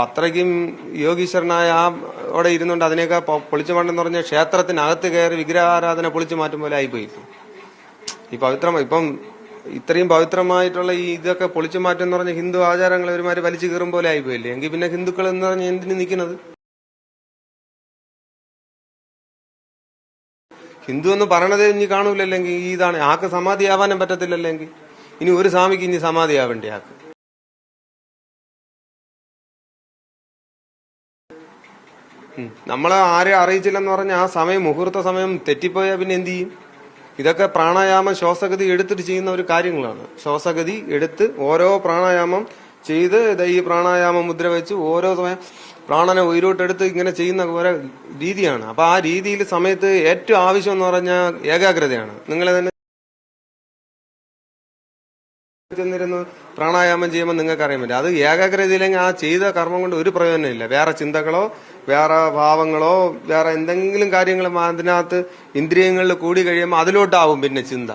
അത്രയ്ക്കും യോഗീശ്വരനായ അവിടെ ഇരുന്നുകൊണ്ട് അതിനെയൊക്കെ പൊളിച്ചു മാറ്റെന്ന് പറഞ്ഞ ക്ഷേത്രത്തിനകത്ത് കയറി വിഗ്രഹാരാധന പൊളിച്ചു മാറ്റും പോലെ ആയിപ്പോയി. ഈ ഇപ്പം ഇത്രയും പവിത്രമായിട്ടുള്ള ഈ ഇതൊക്കെ പൊളിച്ചു മാറ്റം എന്ന് പറഞ്ഞ ഹിന്ദു ആചാരങ്ങൾ ഒരുമാതിരി വലിച്ചു കീറും പോലെ ആയിപ്പോയില്ലേ. എങ്കിൽ പിന്നെ ഹിന്ദുക്കൾ എന്ന് പറഞ്ഞ എന്തിനു നിൽക്കുന്നത്? ഹിന്ദു എന്ന് പറയണതേ ഇനി കാണൂലല്ലെങ്കിൽ ഇതാണ് ആക്ക് സമാധിയാവാനും പറ്റത്തില്ലല്ലെങ്കിൽ ഇനി ഒരു സ്വാമിക്ക് ഇനി സമാധിയാവേണ്ടി ആക്ക്. നമ്മളെ ആരെ അറിയിച്ചില്ലെന്ന് പറഞ്ഞാൽ ആ സമയം മുഹൂർത്ത സമയം തെറ്റിപ്പോയാൽ പിന്നെ എന്ത് ചെയ്യും? ഇതൊക്കെ പ്രാണായാമം ശ്വാസഗതി എടുത്തിട്ട് ചെയ്യുന്ന ഒരു കാര്യങ്ങളാണ്. ശ്വാസഗതി എടുത്ത് ഓരോ പ്രാണായാമം ചെയ്ത് ഈ പ്രാണായാമ മുദ്ര വെച്ച് ഓരോ സമയം പ്രാണനെ ഉയരോട്ടെടുത്ത് ഇങ്ങനെ ചെയ്യുന്ന ഓരോ രീതിയാണ്. അപ്പൊ ആ രീതിയിൽ സമയത്ത് ഏറ്റവും ആവശ്യം എന്ന് പറഞ്ഞാൽ ഏകാഗ്രതയാണ്. നിങ്ങളെ തന്നെ ചെന്നിരുന്ന് പ്രാണായാമം ചെയ്യുമ്പോൾ നിങ്ങൾക്ക് അറിയാൻ പറ്റും. അത് ഏകാഗ്രതയില്ലെങ്കിൽ ആ ചെയ്ത കർമ്മം കൊണ്ട് ഒരു പ്രയോജനമില്ല. വേറെ ചിന്തകളോ വേറെ ഭാവങ്ങളോ വേറെ എന്തെങ്കിലും കാര്യങ്ങളും അതിനകത്ത് ഇന്ദ്രിയങ്ങളിൽ കൂടി കഴിയുമ്പോൾ അതിലോട്ടാവും പിന്നെ ചിന്ത.